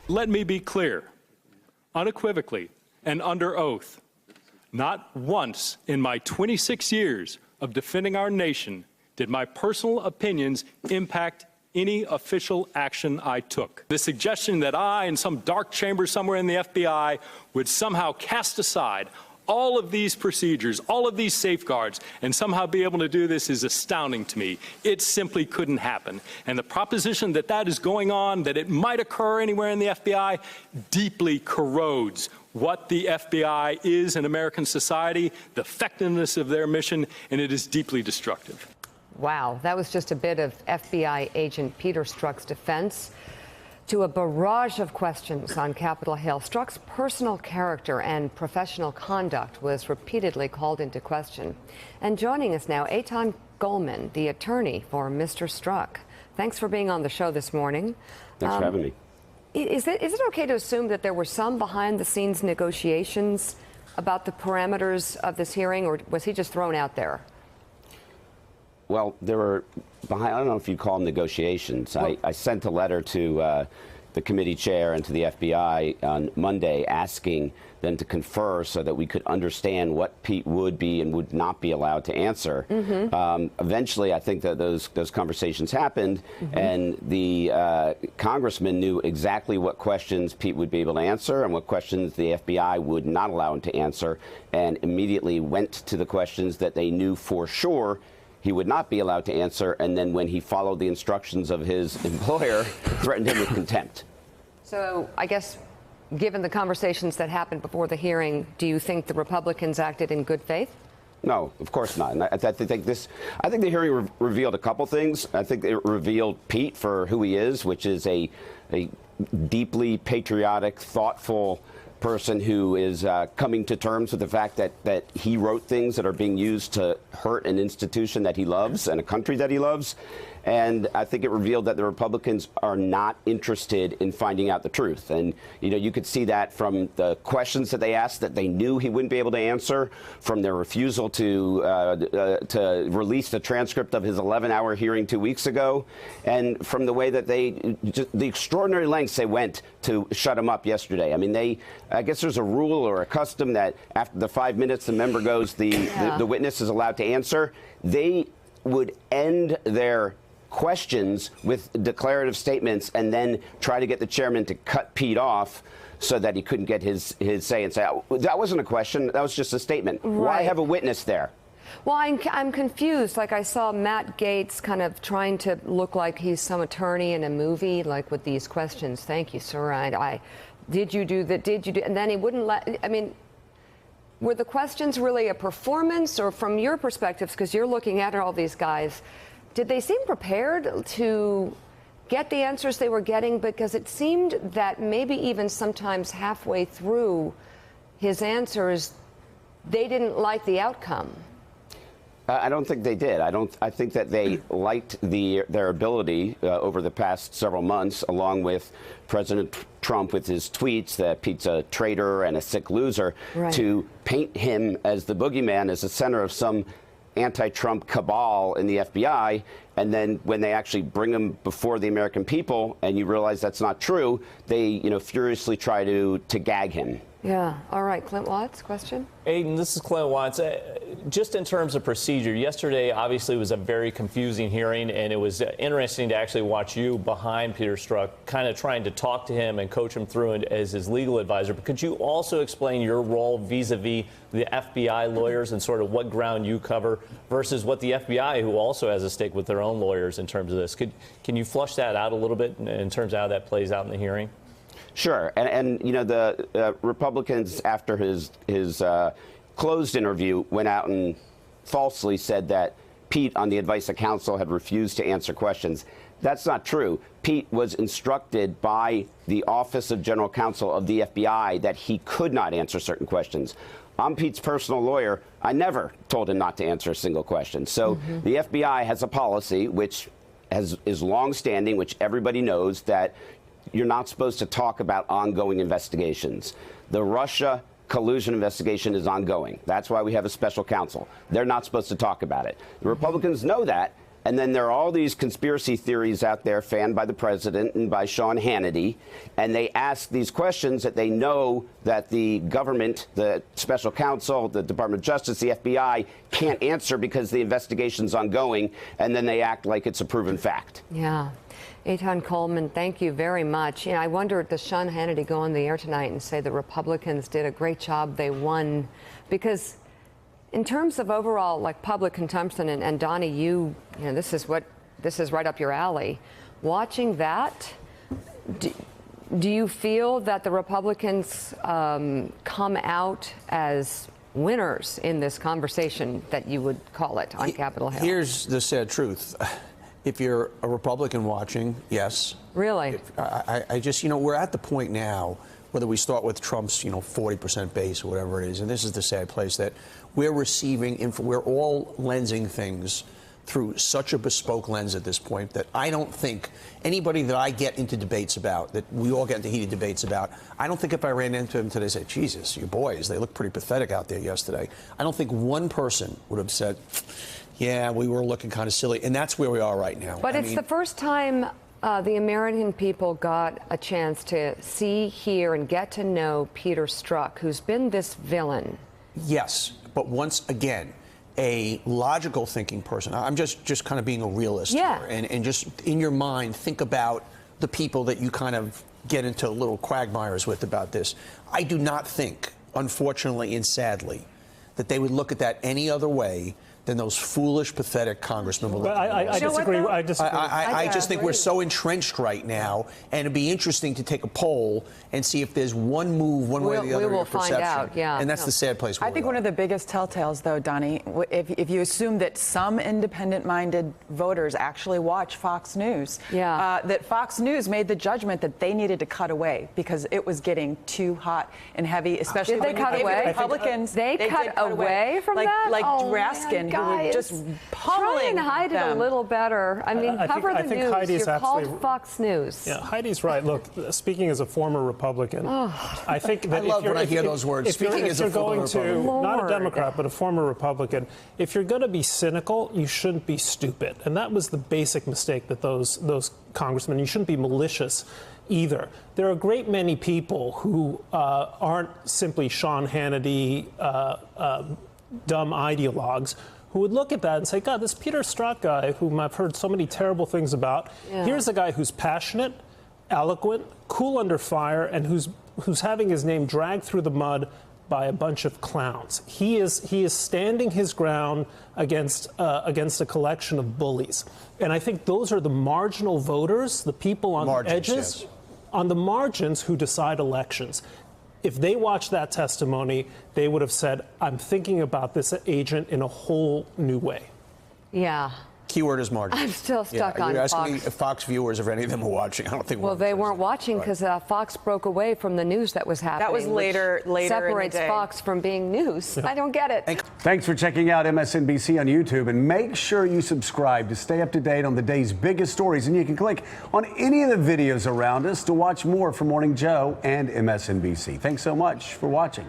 Let me be clear, unequivocally and under oath, not once in my 26 years of defending our nation did my personal opinions impact any official action I took. The suggestion that I, in some dark chamber somewhere in the FBI, would somehow cast aside all of these procedures, all of these safeguards, and somehow be able to do this is astounding to me. It simply couldn't happen. And the proposition that that is going on, that it might occur anywhere in the FBI, deeply corrodes what the FBI is in American society, the effectiveness of their mission, and it is deeply destructive. Wow, that was just a bit of FBI Agent Peter Strzok's defense to a barrage of questions on Capitol Hill. Strzok's personal character and professional conduct was repeatedly called into question. And joining us now, Eitan Goldman, the attorney for Mr. Strzok. Thanks for being on the show this morning. Thanks for having me. Is it okay to assume that there were some behind-the-scenes negotiations about the parameters of this hearing, or was he just thrown out there? Well, there were I don't know if you'd call them negotiations. Well, I sent a letter to the committee chair and to the FBI on Monday asking them to confer so that we could understand what Pete would be and would not be allowed to answer. Eventually, I think that those conversations happened, and the congressman knew exactly what questions Pete would be able to answer and what questions the FBI would not allow him to answer, and immediately went to the questions that they knew for sure he would not be allowed to answer, and then when he followed the instructions of his employer, threatened him with contempt. So I guess, given the conversations that happened before the hearing, do you think the Republicans acted in good faith? No, of course not. And I think the hearing revealed a couple things. I think it revealed Pete for who he is, which is a deeply patriotic, thoughtful person who is coming to terms with the fact that he wrote things that are being used to hurt an institution that he loves and a country that he loves. And I think it revealed that the Republicans are not interested in finding out the truth. And, you know, you could see that from the questions that they asked that they knew he wouldn't be able to answer, from their refusal to release the transcript of his 11-hour hearing 2 weeks ago, and from the way that the extraordinary lengths they went to shut him up yesterday. I mean, I guess there's a rule or a custom that after the 5 minutes the member goes, the witness is allowed to answer. They would end their questions with declarative statements and then try to get the chairman to cut Pete off so that he couldn't get his say and say, oh, that wasn't a question, that was just a statement. Right. Why have a witness there? Well, I'm confused. Like, I saw Matt Gaetz kind of trying to look like he's some attorney in a movie, like with these questions. Thank you, sir. Did you do that? Did you do? And then he wouldn't let, I mean, were the questions really a performance, or from your perspectives, because you're looking at all these guys, did they seem prepared to get the answers they were getting? Because it seemed that maybe even sometimes halfway through his answers, they didn't like the outcome. I don't think they did. I think that they liked their ability over the past several months, along with President Trump with his tweets that Pete's a traitor and a sick loser, right, to paint him as the boogeyman, as the center of some anti-Trump cabal in the FBI. And then when they actually bring him before the American people and you realize that's not true, they, you know, furiously try to gag him. Yeah. All right. Clint Watts, question? Aiden, this is Clint Watts. Just in terms of procedure, yesterday obviously was a very confusing hearing, and it was interesting to actually watch you behind Peter Strzok, kind of trying to talk to him and coach him through it as his legal advisor. But could you also explain your role vis-a-vis the FBI lawyers and sort of what ground you cover versus what the FBI, who also has a stake with their own lawyers in terms of this? Can you flush that out a little bit in terms of how that plays out in the hearing? Sure. And you know, the Republicans, after his closed interview, went out and falsely said that Pete, on the advice of counsel, had refused to answer questions. That's not true. Pete was instructed by the Office of General Counsel of the FBI that he could not answer certain questions. I'm Pete's personal lawyer. I never told him not to answer a single question. So the FBI has a policy which is longstanding, which everybody knows, that you're not supposed to talk about ongoing investigations. The Russia collusion investigation is ongoing. That's why we have a special counsel. They're not supposed to talk about it. The Republicans know that, And then there are all these conspiracy theories out there fanned by the president and by Sean Hannity. And they ask these questions that they know that the government, the special counsel, the Department of Justice, the FBI can't answer because the investigation's ongoing. And then they act like it's a proven fact. Yeah. Eitan Coleman, thank you very much. I wonder, does Sean Hannity go on the air tonight and say the Republicans did a great job, they won? Because in terms of overall, like, public consumption, and Donnie, you know, this is right up your alley. Watching that, do you feel that the Republicans come out as winners in this conversation that you would call it on Capitol Hill? Here's the sad truth. If you're a Republican watching, yes. Really? I just, we're at the point now, whether we start with Trump's, 40% base or whatever it is, and this is the sad place, that we're receiving, we're all lensing things through such a bespoke lens at this point that I don't think anybody that I get into debates about, that we all get into heated debates about, I don't think if I ran into him today and said, Jesus, you boys, they look pretty pathetic out there yesterday, I don't think one person would have said, yeah, we were looking kind of silly. And that's where we are right now. But it's the first time the American people got a chance to see, hear, and get to know Peter Strzok, who's been this villain. Yes, but once again, a logical thinking person. I'm just kind of being a realist here. And just in your mind, think about the people that you kind of get into little quagmires with about this. I do not think, unfortunately and sadly, that they would look at that any other way than those foolish, pathetic congressmen will look at. I disagree. I disagree. I just think we're so entrenched right now, and it'd be interesting to take a poll and see if there's one move, one way or the other, we will in your perception. find out, yeah. And that's the sad place. I think one of the biggest telltales, though, Donnie, if you assume that some independent-minded voters actually watch Fox News, that Fox News made the judgment that they needed to cut away because it was getting too hot and heavy, especially Did they when you cut gave away? the Republicans. They cut away from that? Like Oh, Raskin, man, who were just pummeling try and hide them. it a little better. I mean, cover the news. Heidi's You're actually, called Fox News. Yeah, Heidi's right. Look, speaking as a former Republican, I think that I love when I hear those words. Speaking as a former Republican. Not a Democrat, but a former Republican, if you're going to be cynical, you shouldn't be stupid. And that was the basic mistake that those congressmen, you shouldn't be malicious either. There are a great many people who aren't simply Sean Hannity dumb ideologues who would look at that and say, God, this Peter Strzok guy, whom I've heard so many terrible things about, here's a guy who's passionate, eloquent, cool under fire, and who's having his name dragged through the mud by a bunch of clowns. He is standing his ground against a collection of bullies. And I think those are the marginal voters, the people on the edges, on the margins who decide elections. If they watched that testimony, they would have said, I'm thinking about this agent in a whole new way. Yeah. Keyword is margin. I'm still stuck on You're asking Fox. me if Fox viewers, if any of them were watching. I don't think. Well, they weren't watching because Fox broke away from the news that was happening. That was later separates in the day. Fox from being news. I don't get it. Thanks for checking out MSNBC on YouTube, and make sure you subscribe to stay up to date on the day's biggest stories. And you can click on any of the videos around us to watch more from Morning Joe and MSNBC. Thanks so much for watching.